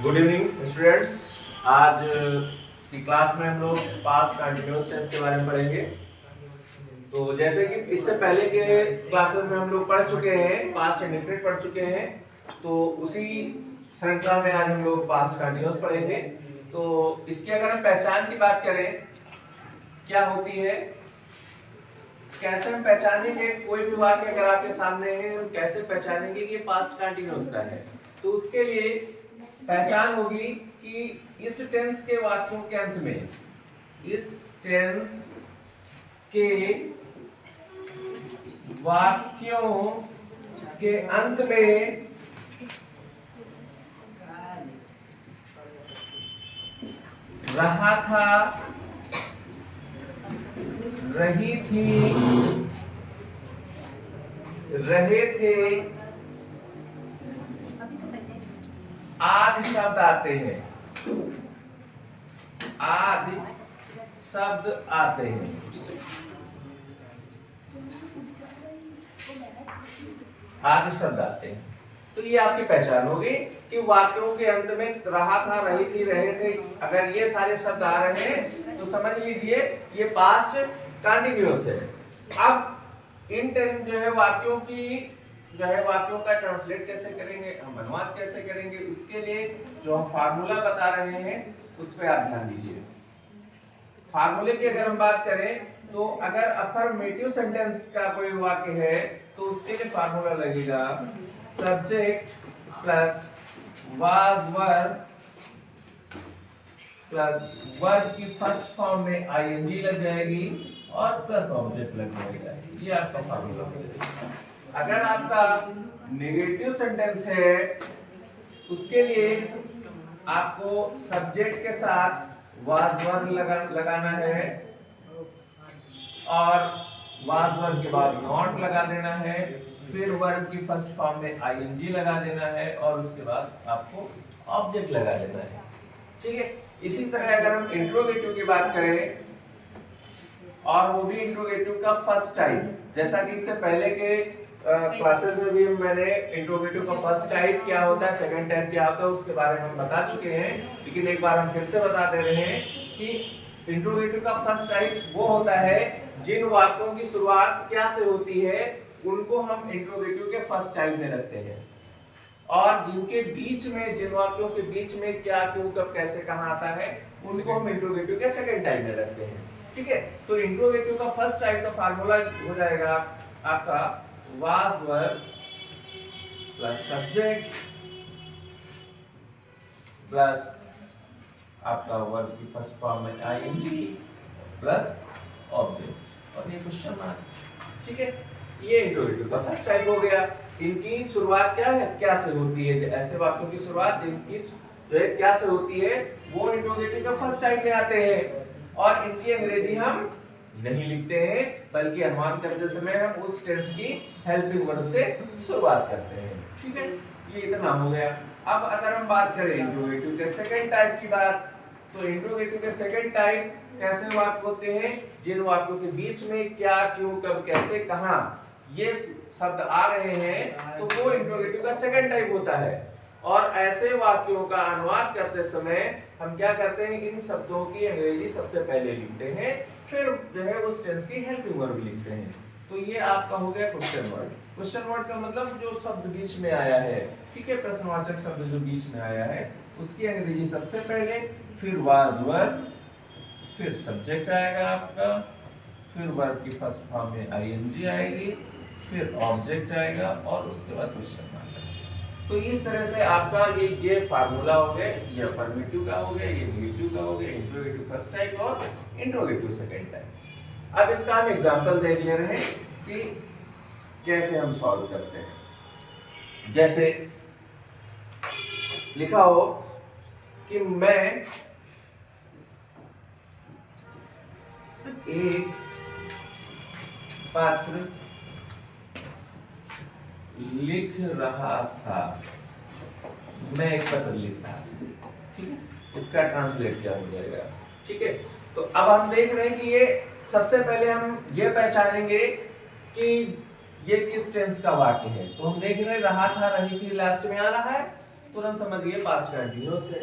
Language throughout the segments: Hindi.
Good evening students. आज की क्लास में हम लोग पास्ट कंटिन्यूअस टेंस के बारे में पढ़ेंगे। तो जैसे कि इससे पहले के क्लासेस में हम लोग पढ़ चुके हैं, पास्ट इंडेफिनिट पढ़ चुके हैं, तो उसी श्रृंखला में आज हम लोग पास्ट कंटिन्यूअस पढ़ेंगे। तो इसकी अगर हम पहचान की बात करें, क्या होती है, कैसे हम पहचानेंगे कोई भी वाक्य अगर आपके सामने है, हम कैसे पहचानेंगे कि ये पास्ट कंटिन्यूअस का है। तो उसके लिए पहचान होगी कि इस टेंस के वाक्यों के अंत में, इस टेंस के वाक्यों के अंत में रहा था, रही थी, रहे थे आदि शब्द आते हैं, आदि शब्द आते हैं। आदि शब्द आते हैं। तो ये आपकी पहचान होगी कि वाक्यों के अंत में रहा था, रही थी, रहे थे, अगर ये सारे शब्द आ रहे हैं तो समझ लीजिए ये पास्ट कंटिन्यूअस है। अब इन जो है वाक्यों की जो है वाक्यों का ट्रांसलेट कैसे करेंगे, हम अनुवाद कैसे करेंगे, उसके लिए जो हम फार्मूला बता रहे हैं उस पर आप ध्यान दीजिए। फार्मूले की अगर हम बात करें तो अगर अफर्मेटिव सेंटेंस का कोई वाक्य है तो उसके लिए फार्मूला लगेगा subject plus was were plus verb की फर्स्ट फॉर्म में आईएनजी लग जाएगी और प्लस ऑब्जेक्ट लग जाएगा। ये आपका फार्मूला है। अगर आपका नेगेटिव सेंटेंस है उसके लिए आपको सब्जेक्ट के साथ वाज वर लगाना है और वाज वर के बाद नॉट लगा देना है, फिर वर्ब की फर्स्ट फॉर्म में आईएनजी लगा देना है और उसके बाद आपको ऑब्जेक्ट लगा देना है। ठीक है। इसी तरह अगर हम इंट्रोगेटिव की बात करें और वो भी इंट्रोगेटिव का फर्स्ट टाइप, जैसा कि इससे पहले के क्लासेस में भी मैंने इंट्रोगेटिव का फर्स्ट टाइप क्या होता है, सेकंड टाइप क्या होता है, उसके बारे में हम बता चुके हैं, लेकिन एक बार हम फिर से बता दे रहे हैं कि इंट्रोगेटिव का फर्स्ट टाइप वो होता है जिन वाक्यों की शुरुआत क्या से होती है उनको हम इंट्रोगेटिव के फर्स्ट टाइप में रखते हैं, और जिनके बीच में, जिन वाक्यों के बीच में क्या, क्यों, कब, कैसे, कहां आता है उनको हम इंट्रोगेटिव के सेकंड टाइप में रखते हैं। ठीक है। तो इंट्रोगेटिव का फर्स्ट टाइप का फार्मूला हो जाएगा आपका was were plus subject plus आपका वर्ब की फर्स्ट फॉर्म में आईएनजी प्लस ऑब्जेक्ट और ये क्वेश्चन मार्क। ठीक है। ये इंट्रोगेटिव का फर्स्ट टाइप हो गया। इनकी शुरुआत क्या है, क्या से होती है, ऐसे वाक्यों की शुरुआत इनकी जो है क्या से होती है वो इंट्रोगेटिव का फर्स्ट टाइप में आते हैं, और इनकी अंग्रेजी हम नहीं लिखते हैं बल्कि अनुमान करते समय हम उस टेंस की हेल्पिंग वर्ब से शुरुआत करते हैं। ठीक है। ये इतना हो गया। अब अगर हम बात करें इंट्रोगेटिव के सेकंड टाइप की बात, तो इंट्रोगेटिव के सेकंड टाइप कैसे वाक्य होते हैं, जिन वाक्यों के बीच में क्या, क्यों, कब, कैसे, कहां ये शब्द आ रहे हैं तो वो इंट्रोगेटिव का सेकंड टाइप होता है। और ऐसे वाक्यों का अनुवाद करते समय हम क्या करते हैं, इन शब्दों की अंग्रेजी सबसे पहले लिखते हैं, फिर जो है उस टेंस की हेल्पिंग वर्ब लिखते हैं। तो ये आपका हो गया क्वेश्चन वर्ड। क्वेश्चन वर्ड का मतलब जो शब्द बीच में आया है, ठीक है, प्रश्नवाचक शब्द जो बीच में आया है उसकी अंग्रेजी सबसे पहले, फिर वाज वर्ब, फिर सब्जेक्ट आएगा आपका, फिर वर्ब की फर्स्ट फॉर्म में आईएनजी आएगी, फिर ऑब्जेक्ट आएगा और उसके बाद क्वेश्चन मार्क। तो इस तरह से आपका ये फार्मूला हो गया, ये अफर्मेटिव का हो गया, ये नेगेटिव का हो गया, इंट्रोगेटिव फर्स्ट टाइप और इंट्रोगेटिव सेकंड टाइप। अब इसका हम एग्जांपल देख ले रहे हैं कि कैसे हम सॉल्व करते हैं। जैसे लिखा हो कि मैं एक पत्र लिख रहा था, मैं एक पत्र लिख रहा था। ठीक है। इसका ट्रांसलेट क्या हो जाएगा। ठीक है। तो अब हम देख रहे हैं कि ये सबसे पहले हम ये पहचानेंगे कि ये किस टेंस का वाक्य है। तो हम देख रहे हैं रहा था, रही थी लास्ट में आ रहा है, तुरंत समझिए पास्ट कंटिन्यूअस है।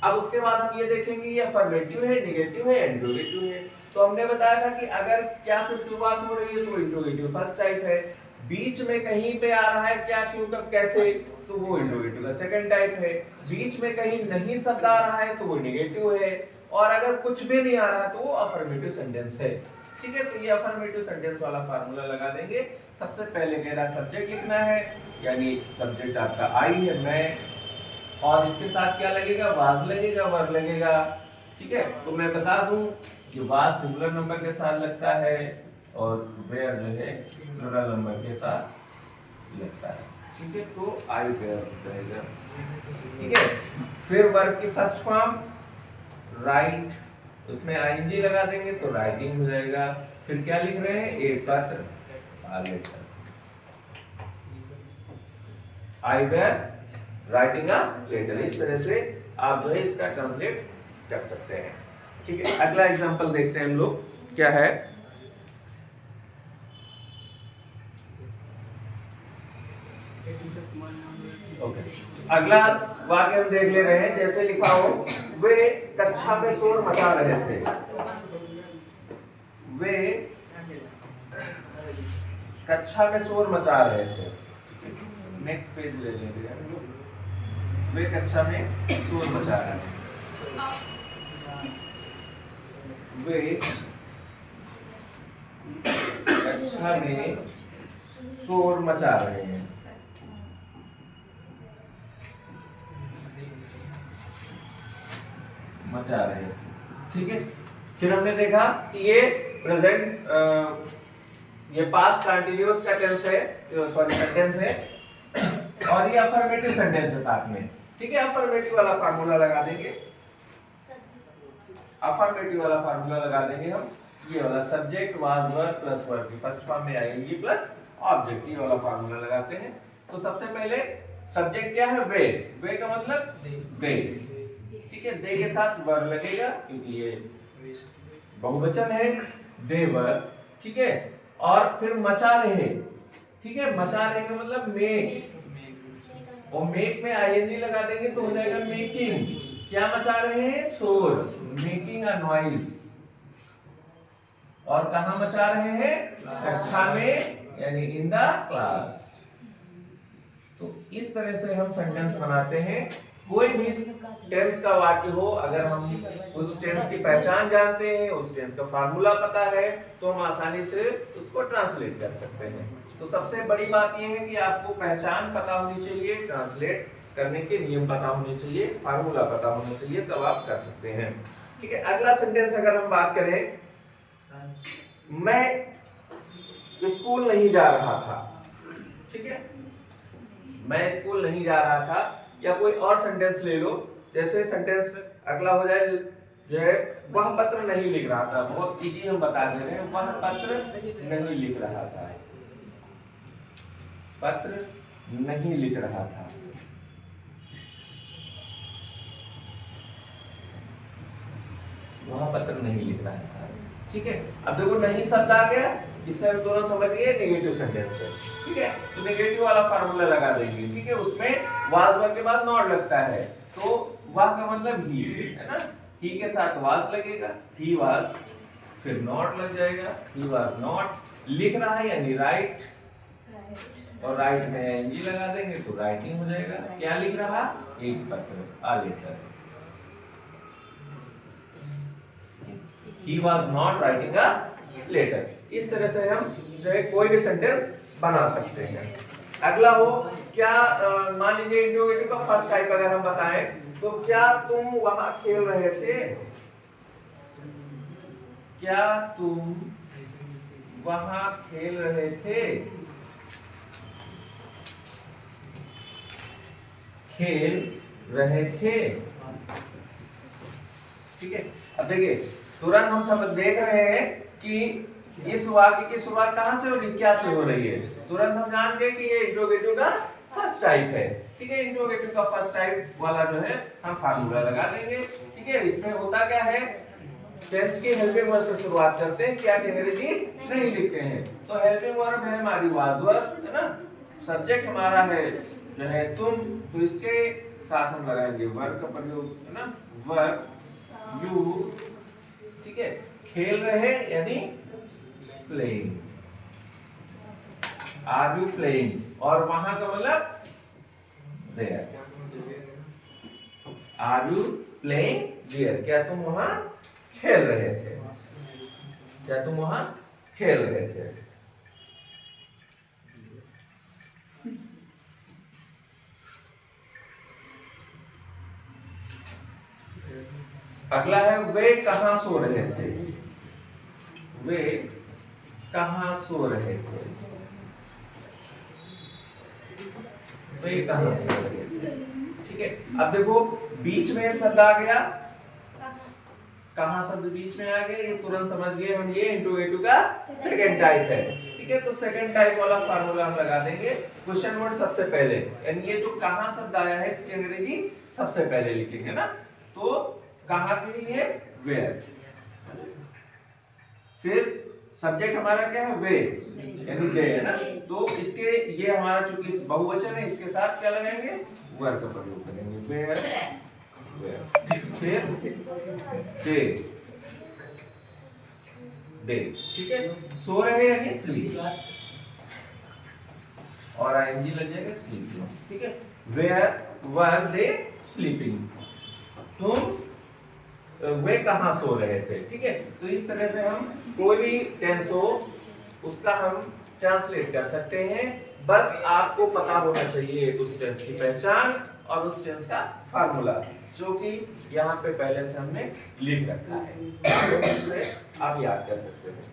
अब उसके बाद हम ये देखेंगे ये अफर्मेटिव है, नेगेटिव है, इंट्रोगेटिव है। तो हमने बताया था कि अगर क्या से शुरुआत हो रही है तो इंट्रोगेटिव फर्स्ट टाइप है, बीच में कहीं पे आ रहा है क्या, क्यों, कब, कैसे, तो वो इंट्रोगेटिव का सेकंड टाइप है, बीच में कहीं नहीं शब्द आ रहा है तो वो नेगेटिव है, और अगर कुछ भी नहीं आ रहा तो वो अफर्मेटिव सेंटेंस है। ठीक है, तो ये अफर्मेटिव सेंटेंस वाला फार्मूला लगा देंगे। सबसे पहले कह रहा सब्जेक्ट लिखना है, यानी सब्जेक्ट आपका आई है, मैं, और इसके साथ क्या लगेगा, वाज लगेगा, वर्ब लगेगा। ठीक है, तो मैं बता दूं कि वाज सिंगुलर नंबर के साथ लगता है और वेयर जो है प्लूरल नंबर के साथ लगता है। ठीक है, तो आई वेयर रहेगा। ठीक है, फिर वर्ब की फर्स्ट फॉर्म राइट, उसमें आईएनजी लगा देंगे तो राइटिंग हो जाएगा। फिर क्या लिख रहे हैं, ए पत्र, a letter, I were writing a letter. इस तरह से आप जो है इसका ट्रांसलेट कर सकते हैं। ठीक है, अगला एग्जांपल देखते हैं हम लोग क्या है। ओके, अगला वाक्य हम देख ले रहे हैं। जैसे लिखा हो, वे कक्षा में शोर मचा रहे थे, वे कक्षा में शोर मचा रहे थे। नेक्स्ट पेज ले लेंगे हम लोग। वे कक्षा में शोर मचा रहे हैं, वे कक्षा में शोर मचा रहे हैं। मचा रहे हैं, ठीक है। फिर हमने देखा कि ये प्रेजेंट, ये पास्ट कंटिन्यूअस का टेंस है, सॉरी सेंटेंस है, और ये अफर्मेटिव सेंटेंस है साथ में। ठीक है, अफर्मेटिव वाला फार्मूला लगा देंगे, अफर्मेटिव वाला फार्मूला लगा देंगे हम। ये वाला subject was verb plus verb की फर्स्ट फॉर्म में आएंगी प्लस ऑब्जेक्ट, ये वाला फार्मूला लगाते हैं। तो सबसे पहले सब्जेक्ट क्या है, वे, वे का मतलब दे। ठीक है, दे के साथ वर्ब लगेगा क्योंकि ये बहुवचन है, देवर। ठीक है, और फिर मचा रहे। ठीक है, मचा रहे का मतलब मेक, और मेक में आईएनजी लगा देंगे तो हो जाएगा मेकिंग। क्या मचा रहे हैं, शोर, मेकिंग अ नॉइज। और कहां मचा रहे हैं, कक्षा में, यानी इन द क्लास। तो इस तरह से हम सेंटेंस बनाते हैं। कोई भी टेंस का वाक्य हो, अगर हम उस टेंस की पहचान जानते हैं, उस टेंस का फार्मूला पता है, तो हम आसानी से उसको ट्रांसलेट कर सकते हैं। तो सबसे बड़ी बात यह है कि आपको पहचान पता होनी चाहिए, ट्रांसलेट करने के नियम पता होने चाहिए, फार्मूला पता होना चाहिए, तब आप कर सकते हैं। ठीक है, अगला सेंटेंस अगर हम बात करें, मैं स्कूल नहीं जा रहा था। ठीक है, मैं स्कूल नहीं जा रहा था, या कोई और सेंटेंस ले लो। जैसे सेंटेंस अगला हो जाए जो है, वह पत्र नहीं लिख रहा था। बहुत इजी हम बता दे रहे हैं, वह पत्र नहीं लिख रहा था, पत्र नहीं लिख रहा था। वह पत्र नहीं लिख रहा था। ठीक है, अब देखो नहीं शब्द आ गया, इससे हम दोनों समझ गए नेगेटिव सेंटेंस है। ठीक है, तो नेगेटिव वाला फार्मूला लगा देंगे। ठीक है, उसमें वाज वर्ब के बाद नॉट लगता है, तो वह का मतलब ही है ना, ही के साथ वाज लगेगा, ही वाज, फिर नॉट लग जाएगा, ही वाज नॉट। लिख रहा है यानी राइट, और राइट में एनजी लगा देंगे तो राइटिंग हो जाएगा। क्या लिख रहा, एक पत्र, a letter. He was not writing a letter। इस तरह से हम जो है कोई भी सेंटेंस बना सकते हैं। अगला हो, क्या मान लीजिए इंट्रोगेटिव का फर्स्ट टाइप अगर हम बताएं, तो क्या तुम वहां खेल रहे थे, क्या तुम वहां खेल रहे थे, खेल रहे थे। ठीक है, अब देखिए तुरंत हम सब देख रहे हैं कि इस वाक्य की शुरुआत कहां से हो रही, क्या से हो रही है। तुरंत हम जान गए कि ये इंट्रोगेटिव का फर्स्ट टाइप है। ठीक है, इंट्रोगेटिव का फर्स्ट टाइप वाला जो है हम फार्मूला लगा देंगे। ठीक है, इसमें होता क्या है, टेंस की हेल्पिंग वर्ब से शुरुआत करते हैं, क्या अंग्रेजी नहीं लिखते हैं। तो हेल्पिंग वर्ब है हमारी वाज वर्ब, है ना, सब्जेक्ट हमारा है जो है तुम, तो इसके साथ हम लगाएंगे वर का प्रयोग, है ना, वर यू, ठीक है, खेल रहे यानी प्लेइंग, आर यू प्लेइंग, और वहां का मतलब there, are you playing there, क्या तुम वहां खेल रहे थे, क्या तुम वहां खेल रहे थे। अगला है वे कहां सो रहे थे, वे कहां सो रहे थे, वे कहां सो रहे थे, ठीक है। अब देखो बीच में शब्द आ गया, कहां शब्द बीच में आ गया, ये तुरंत समझ गए हम, ये इनटू ए टू का सेकंड टाइप है, ठीक है। तो सेकंड टाइप वाला फार्मूला हम लगा देंगे, क्वेश्चन वर्ड सबसे पहले, यानी ये जो कहां शब्द आया है इसकी अंग्रेजी सबसे पहले लिखेंगे ना, तो कहां के लिए वेयर, फिर सब्जेक्ट हमारा क्या है वे यानी दे, है ना, तो इसके ये हमारा चूंकि बहुवचन है इसके साथ क्या लगाएंगे, वर का प्रयोग करेंगे, वेयर, फिर दे, दे, ठीक है। सो रहे यानी स्लीप, और आईएनजी लग जाएगा स्लीप, ठीक है। वेयर वर दे स्लीपिंग, तुम वे कहां सो रहे थे, ठीक है। तो इस तरह से हम कोई भी टेंस हो उसका हम ट्रांसलेट कर सकते हैं, बस आपको पता होना चाहिए उस टेंस की पहचान और उस टेंस का फार्मूला, जो कि यहाँ पे पहले से हमने लिख रखा है, तो इससे आप याद कर सकते हैं।